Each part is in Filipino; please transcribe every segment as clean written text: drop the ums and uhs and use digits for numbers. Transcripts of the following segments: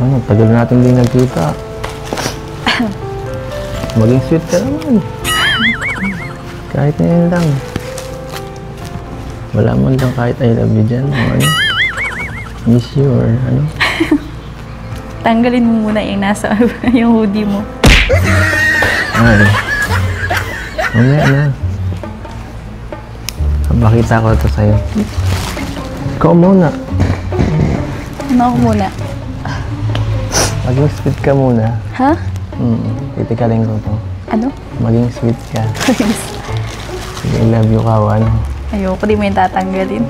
Ano, tagal natin din nagkita. Maging sweet ka naman. Kahit ngayon lang. Wala mo lang kahit I love you dyan. O ano? Miss you or ano? Tanggalin mo muna yung nasa yung hoodie mo. Ay. Mamaya na. Bakita ko ito sa'yo. Ikaw muna. Ano ako muna? Maging sweet ka muna. Ha? Titikalin ko to. Ano? Maging sweet ka. Sige, I love you ka, ano? Ayoko, di mo yung tatanggalin.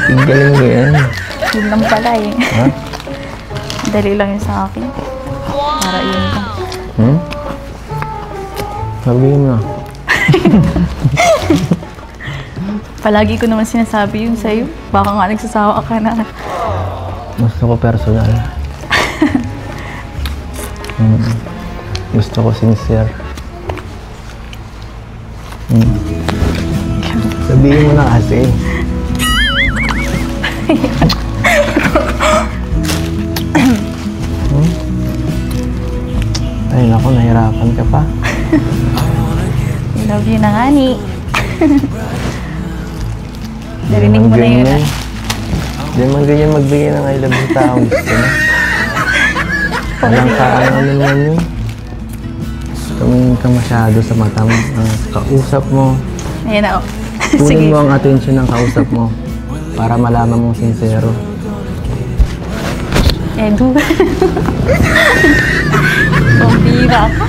Tinggalin mo yan. Yun lang pala eh. Ha? Dali lang yun sa akin. Para yun ka. Sabihin mo na. Palagi ko naman sinasabi yun sa'yo. Baka nga nagsasawa ka na. Gusto ko personal. Gusto ko sincere. Sabihin mo na kasi. Ay, naku, nahirapan ka pa. I love you na nga ni. Narinig mo na yun. Hindi man ganyan magbigay ng I love you taong gusto mo. Walang kaano naman yun. Tumingin ka masyado sa mata mo. Kausap mo. Ayan na, Kunin mo ang attention ng kausap mo para malaman mong sincero. Edu. Pambira ka.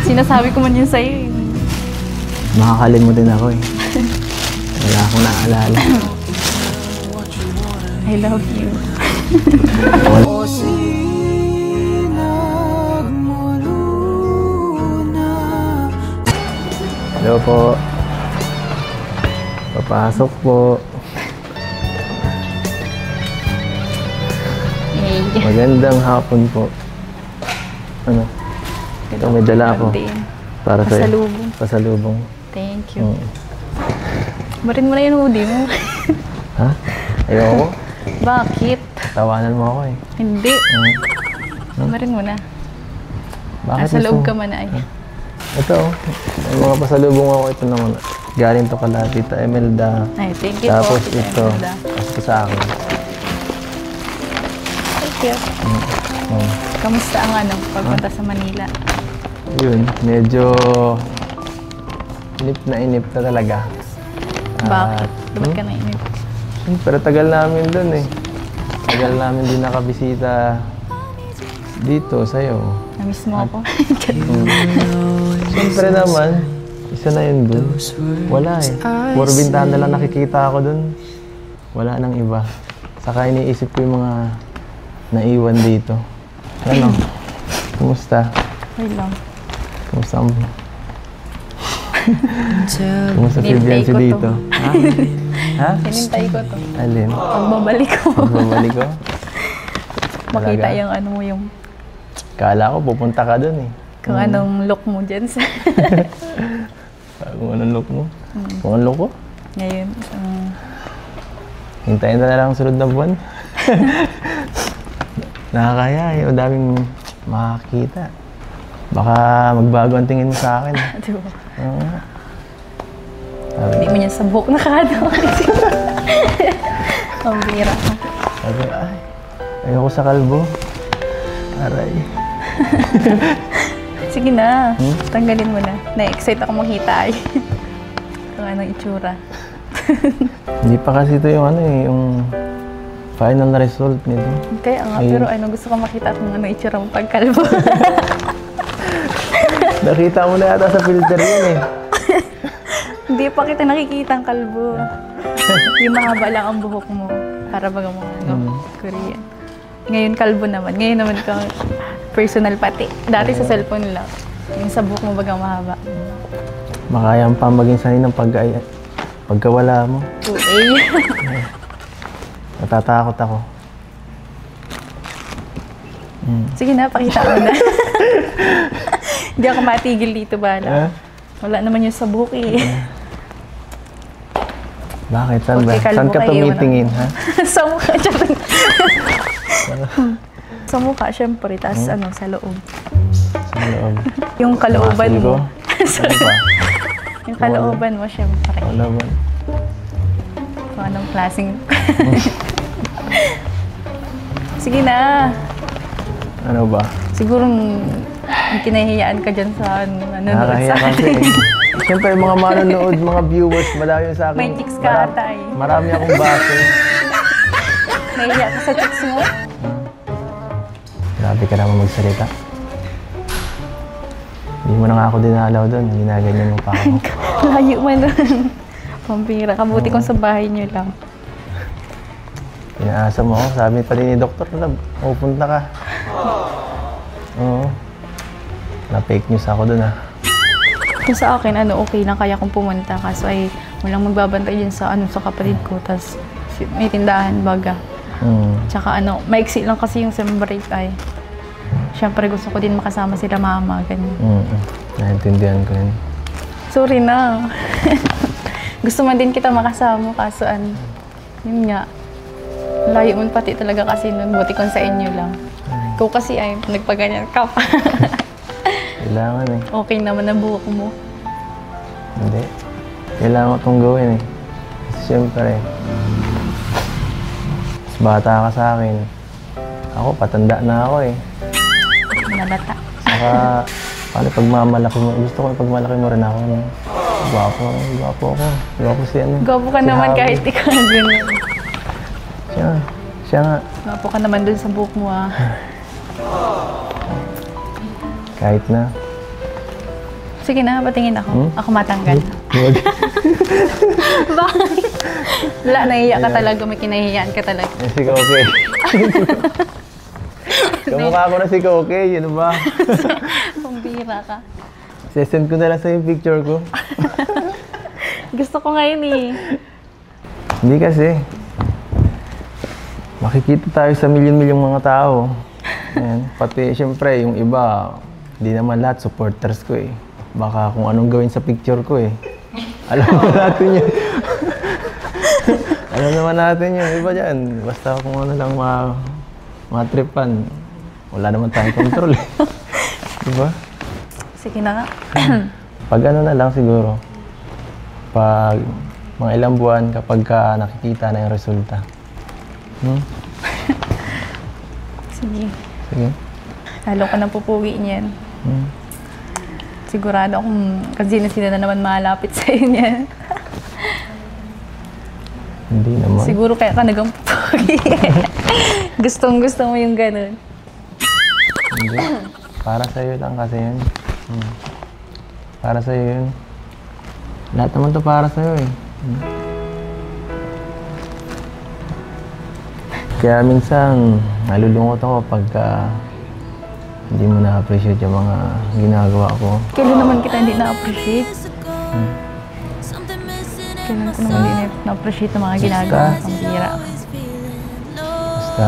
Sinasabi ko man yun sa'yo. Makakalimutin ako eh. Wala akong naalala. I love you. Hello po. Papasok po. Hey. Magandang hapon po. Ano? Ito may dala ako. Para sa'yo. Pasalubong. Pasalubong. Thank you. Barin mo na yung hoodie mo. Ha? Ayoko. Bakit? Tawanan mo ako eh. Hindi. Barin mo na. Bakit Nasa loob ka man ay. Ito oh. May mga pasalubong ako. Ito naman. Galing to kala Tita Emelda. Ay, thank you Tapos po. ito. Tapos sa akin. Thank you. Kamusta ang ano, pagpunta sa Manila? Yun, medyo inip na talaga. Bakit? Ba't ka nainip? Pero tagal namin dun eh. Tagal namin din nakabisita dito sa'yo. Namiss mo ako? Siyempre naman, isa na yun dun. Wala eh. Puro bintahan na lang nakikita ako dun. Wala nang iba. Saka iniisip ko yung mga naiwan dito. Ano? Kumusta? Wait lang. Kumusta mo? Kumusta si Biancy dito? Ha? Ha? Hinintay ko to. Alin? Pagbabalik ko. Pagbabalik ko? Makita yung ano mo yung... Kala ko pupunta ka dun eh. Kung anong look mo dyan sa... Kung anong look mo? Kung anong look ko? Ngayon. Hintayin na lang ang sunod na buwan. Nakakaya eh. O daming makakita. Baka magbago ang tingin mo sa akin. Diba? Oo nga. Hindi mo niya sa buhok na kada. Ang bira ka. Sabi, ay, ayoko sa kalbo. Aray. Sige na. Tanggalin mo na. Na-excite ako makita ay. Kung anong itsura. Hindi pa kasi ito yung ano eh, yung final result nito. Kaya nga, pero ano, gusto ko makita kung anong itsura mo pagkalbo. Nakita mo na yata sa filter yun eh. Hindi pa kita nakikita ang kalbo. Yung mahaba lang ang buhok mo. Para baga mga ano, Korean. Ngayon kalbo naman. Ngayon naman kang personal pati. Dati sa cellphone lang. Yung sa buhok mo baga mahaba. Makayang pa maging sanay ng pagkawala mo. 2A. Natatakot ako. Sige na, pakita mo na. Hindi ako matigil dito bala. Wala naman yung sa buhok eh. Bakit? Saan ba? Saan ka tumitingin, ha? Sa mukha. Sa mukha, syempre, tapos ano, sa loob. Sa loob. Yung kalooban Muscle ko. mo. Ano pa? Yung kalooban mo, syempre. Kalooban. Kung anong klaseng... Sige na. Ano ba? Siguro kinahihiyaan ka dyan sa nanonood Nakakahiya sa kasi. Siyempre, mga manonood, mga viewers, malayo sa akin. May chicks ka ata eh. Marami akong base. Nahihiya ka sa chicks mo? Grabe ka naman magsalita. Hindi mo na nga ako dinalaw doon. Ginaganyan mo pa ako. Layo man doon. Pampira. Kabuti kong sa bahay niyo lang. Inaasa mo ako. Sabi pa rin ni Dr. Lab, pupunta ka. Oo. Na-fake news ako doon ah. Kung sa akin, okay lang kaya kong pumunta. Kaso ay walang magbabantay din sa, sa kapatid ko. Tapos may tindahan baga. Tsaka maiksi lang kasi yung sem break ay. Siyempre gusto ko din makasama sila mama, ganyan. Naintindihan ko yun. Sorry na. Gusto man din kita makasama, kaso yun nga. Layo mo pati talaga kasi nun, buti kong sa inyo lang. Ikaw kasi ay nagpaganyan ka pa. Kailangan eh. Okay naman ang buhok mo. Hindi. Kailangan ko itong gawin eh. Kasi siyempre, mas bata ka sa akin. Ako, patanda na ako eh. Nalata. Saka, paano pagmamalaki mo? Gusto ko pagmalaki mo rin ako. No? Gwapo ako. Gwapo si ano. Gwapo ka si naman Javi. kahit ikaw ganyan. Siya nga. Gwapo ka naman dun sa buhok mo ah. Kahit na. Sige na, patingin ako. Ako matanggal. Huwag. Bakit? Wala, nahiya ka talaga. May kinahiyaan ka talaga. Si Koke. Kamukha ko na si Koke. Ano ba? Pambira ka. Sesend ko na lang sa yung picture ko. Gusto ko ngayon eh. Hindi kasi. Makikita tayo sa milyon-milyong mga tao. Ayan. Pati siyempre yung iba, hindi naman lahat supporters ko eh. Baka kung anong gawin sa picture ko eh. Alam naman natin yun. Alam naman natin yun. Iba dyan. Basta kung ano lang matripan. Wala naman tayong control eh. Diba? Sige na nga. Pag ano na lang siguro. Pag mga ilang buwan kapag ka nakikita na yung resulta. Sige. Sige. Lalo ka nang pupugi niyan. Sigurado akong kasi sila na naman malapit sa niyan. Hindi naman. Siguro kaya ka nagang pupugi. Gustong-gusto mo yung ganun. Hindi. Para sa'yo lang kasi yun. Para sa'yo yun. Lahat naman to para sa'yo eh. Kaya minsan, nalulungkot ako pagka hindi mo na-appreciate yung mga ginagawa ko. Kailan naman kita hindi na-appreciate? Kailan ko naman hindi na-appreciate yung mga ginagawa ko? Pambira ka. Basta.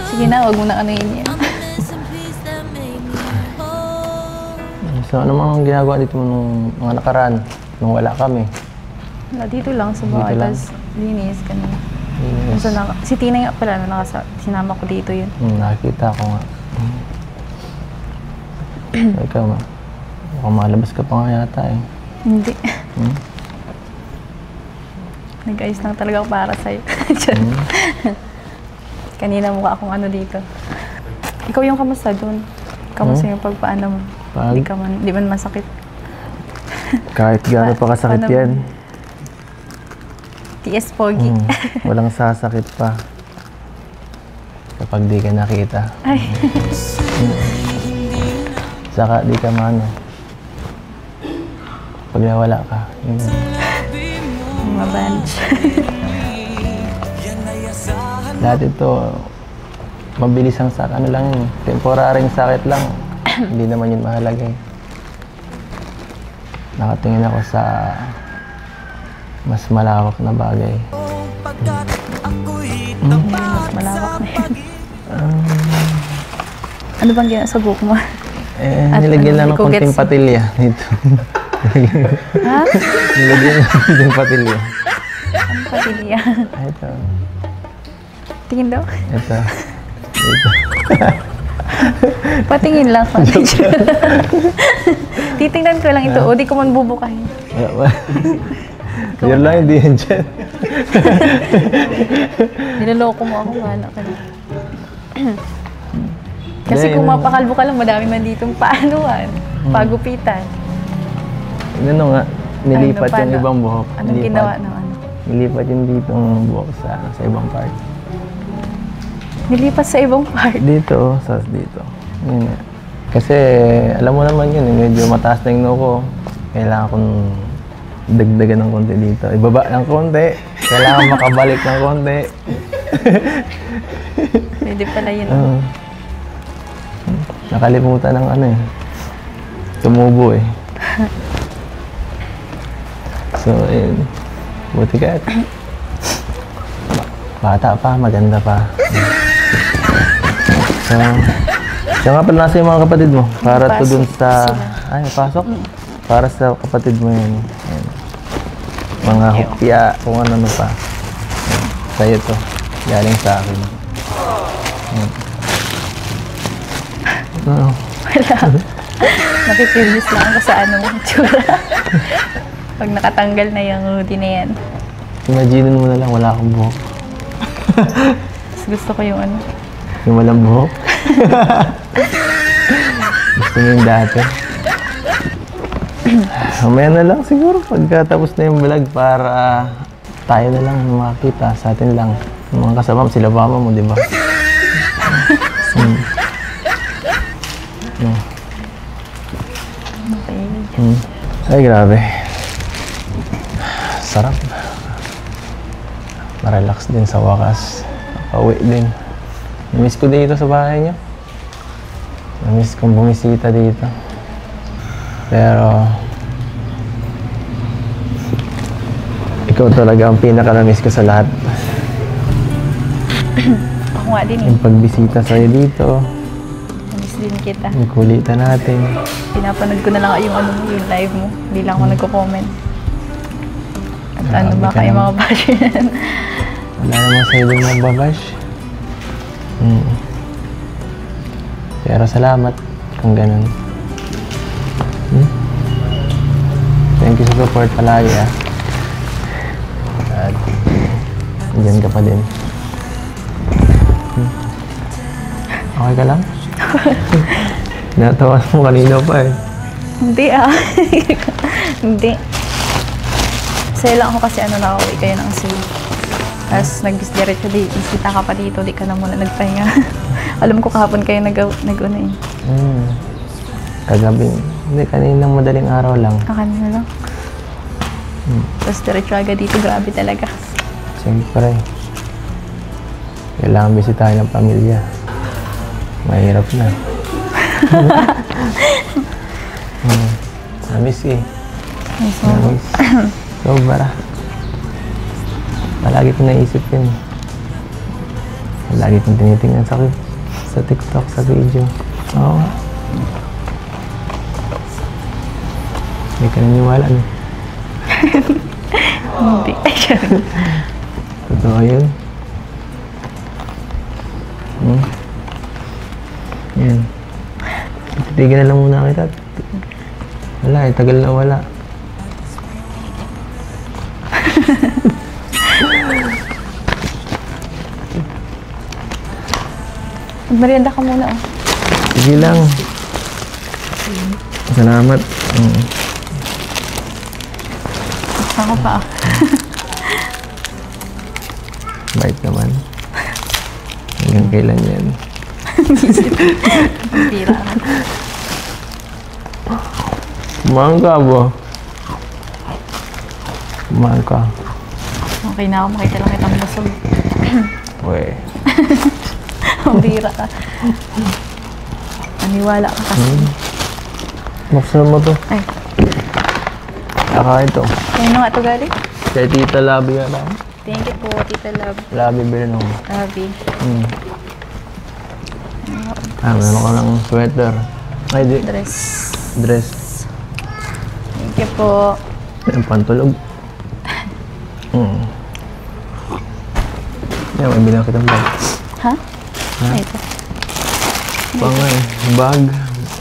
Sige na, huwag mo na anuhin yan. So, ano mga ginagawa dito mo nung mga nakaraan? Nung wala kami? Wala, dito lang sa bahay. Dito lang? Tapos linis, ganun. Yes. Si Tina nga pala, sinama ko dito yun. Nakikita ko nga. Ikaw ma. Mukhang malabas ka pa nga yata eh. Hindi. Nag-ayos lang talaga ako para sa'yo. Kanina mukha akong ano dito. Ikaw yung kamusta dun? Kamusta yung pagpaano mo? Di man masakit. Kahit gaano pa kasakit yan. TS Pogi. Walang sasakit pa. Kapag di ka nakita. Ay. Saka di ka mano. Pag nawala ka. Yun. Mabanch. Lahat ito, mabilis ang sakit. Ano lang yun. Temporaring sakit lang. Hindi naman yun mahalaga eh. Nakatingin ako sa mas malawak na bagay. Mas malawak na yun. Ano bang gina sa buhok mo? Nilagyan lang ng konting patilya dito. Ha? Nilagyan ng konting patilya. Ano papilian? Ito. Tingin daw. Ito. Ito. Patingin lang. Titingnan ko lang ito. O, di ko man bubukahin. Yun lang, hindi yan dyan. Niloloko mo ako, wala ka na. Kasi kung mapakalbo ka lang, madami man ditong paanuan. Pagupitan. Ano nga, nilipat Ano, yung ibang buhok. Anong ginawa ng ano? Nilipat yung ditong buhok sa ibang part. Nilipat sa ibang part? Dito, sa dito. Yun nga. Kasi, alam mo naman yun, medyo mataas na yung noo ko. Kailangan kong dagdagan ng konti dito. Ibaba ng konti. Kailangan makabalik ng konti. Pwede pala yun. Nakalimutan ng ano eh. Tumubo eh. So, ayun. Buti ka. Bata pa, maganda pa. So, siya nga pala nasa yung mga kapatid mo. Para to dun sa... Ay, pasok? Para sa kapatid mo yun. Ayan. Mga hopya, kung ano pa. Sa'yo to. Galing sa akin. Wala. Nakikilis lang ako sa ano mong tsura. Pag nakatanggal na yung hoodie na yan. Imagine mo na lang, wala akong buhok. Mas gusto ko yung ano. Yung walang buhok. Gusto mo yung dati. Mamaya na lang siguro pagkatapos na yung vlog para tayo na lang makakita sa atin lang. Yung mga kasama, sila mama mo, di ba? Ay, grabe. Sarap. Marelax din sa wakas. Pauwi din. Namiss ko dito sa bahay niyo. Namiss kong bumisita dito. Pero ikaw talaga ang pinaka-namiss ko sa lahat. Ako nga din eh. Yung pagbisita sa'yo dito. Namiss din kita. Yung kulitan natin. Pinapanood ko na lang yung ano mo, yung live mo. Hindi lang ako nagko-comment. At ano ba kayo mga basher? Wala naman sa'yo din mga babash. Pero salamat kung ganun. Thank you sa support palagi ah. At dyan ka pa din. Okay ka lang? Natawa mo kanina pa eh. Hindi ah. Hindi. Saya lang ako kasi ano nakauwi kayo ng sale. Tapos nag-diretso di, isita ka pa dito, di ka na muna nagpahinga. Alam ko kahapon kayo nag-una eh. Kagabi, hindi, kaninang madaling araw lang. Kanina lang. Tapos diretso agad dito, grabe talaga. Siyempre, kailangan bisitahin ng pamilya. Mahirap na. Namiss eh. Namiss. Sobra. Palagi ko naisip yun. Palagi kong tinitingnan sa TikTok, sa video. Oo. Hindi ka naniwala, no? Hindi. Totoo yun. Yan. Titigil na lang muna kita. Wala eh, tagal na wala. Magmerienda ka muna oh. Sige lang. Salamat. Ako pa oh. Bait naman. Hanggang kailan yan? Pira. Kumain ka ba? Kumain ka. Okay na ako, makita lang kitang busog. Uy. Ang bira ka. Naniwala ka kasi. Buksan mo to. Ay. Saka ito. Kaya nga ito galing? Kay Tita Labi yan ako. Thank you po, Tita Love. Labi Berno. Labi. Meron ka ng sweater. Ay, di. Dress. Dress. Thank you po. Yung pantulog. Yan, may bilang kitang bag. Ha? Ha? Ay, ito. Bag.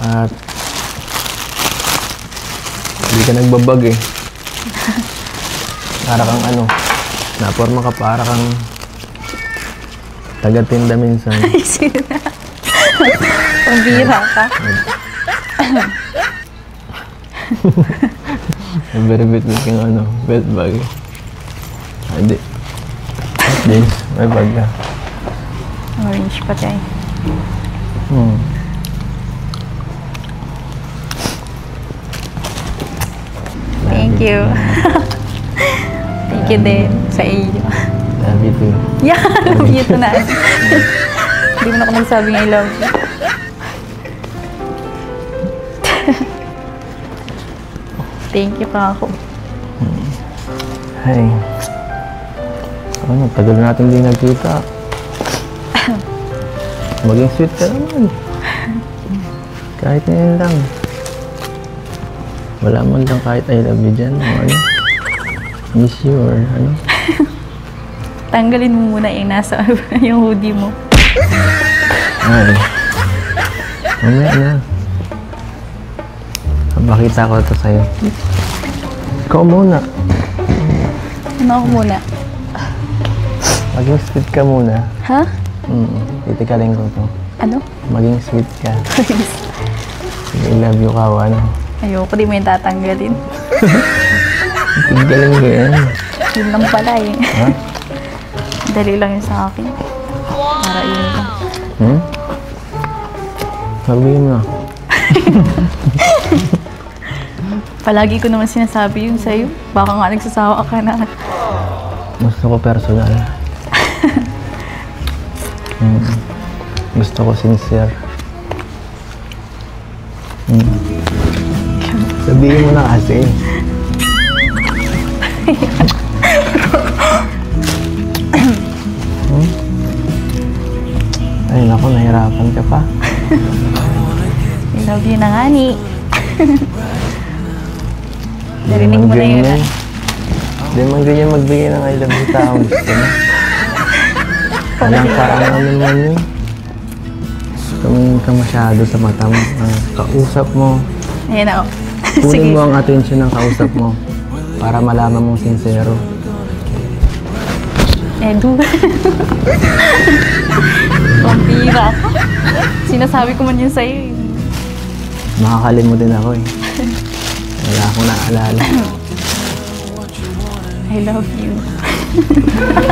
At hindi ka nagbabag eh. Para kang ano, naporma ka para kang taga-tinda minsan. Ay, sino na? Pambira ka. Very bit-bit kang ano, belt bag. Hindi. Jeans, may bag ka. Orange pa tayo. Thank you. Thank you din sa iyo. Love you too. Yeah, love you too na. Hindi mo na ako nagsabing I love you. Thank you pa ako. Hey. Ano, tagal natin din nagkita. Maging sweet ka naman. Kahit ngayon lang. Wala man lang kahit I love you dyan. O ano? Miss you or ano? Tanggalin mo muna yung nasa yung hoodie mo. Ay. Mamaya na. Bakita ko ito sa'yo. Ikaw muna. Ano ako muna? Maging sweet ka muna. Ha? Titikalin ko to. Ano? Maging sweet ka. I love you ka o ano. Ayoko, di mo yung tatanggalin. Tigaling ko yan. Yun lang pala eh. Ha? Dali lang yun sa akin. Para yun lang. Sabihin mo na. Palagi ko naman sinasabi yun sa'yo. Baka nga nagsasawa ka na. Gusto ko personal. Gusto ko sincere. Sabihin mo na kasi. Ay naku, nahirapan ka pa. I love you na nga ni. Narinig mo na yun. Hindi man ganyan magbigay ng I love you tao. Gusto mo. Walang parang ano man yun. Tumingin ka masyado sa mata mo. Kausap mo. Ayan ako. Kunin mo ang attention ng kausap mo para malaman mong sincero. Edu. Pampira ka. Sinasabi ko man yun sa'yo. Makakalimutin ako eh. Wala akong naalala. I love you.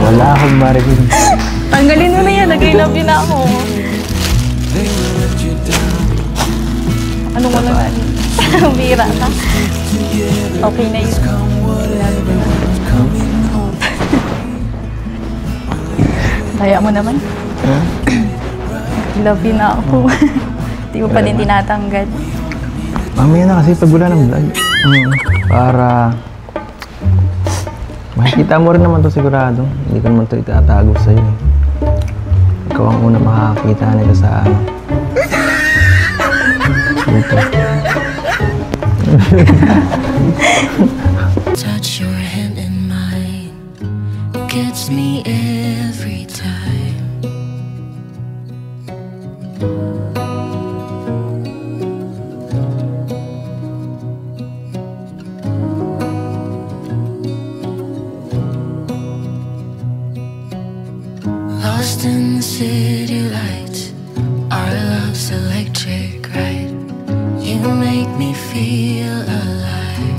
Wala akong marinig. Tanggalin mo na yan. Nag-I love you na ako. Ano mo na Pampira ka. Okay na yun. Daya mo naman. I love you na ako. Hindi mo pa din tinatanggal. Mamaya na kasi pag wala ng vlog. Para makikita mo rin naman to sigurado. Hindi ko naman to itatago sa'yo eh. Ikaw ang una makakakita nito sa ano. Dito. Touch your hand in mine, gets me every time. Lost in the city lights, our love's electric, right? You make me feel alive.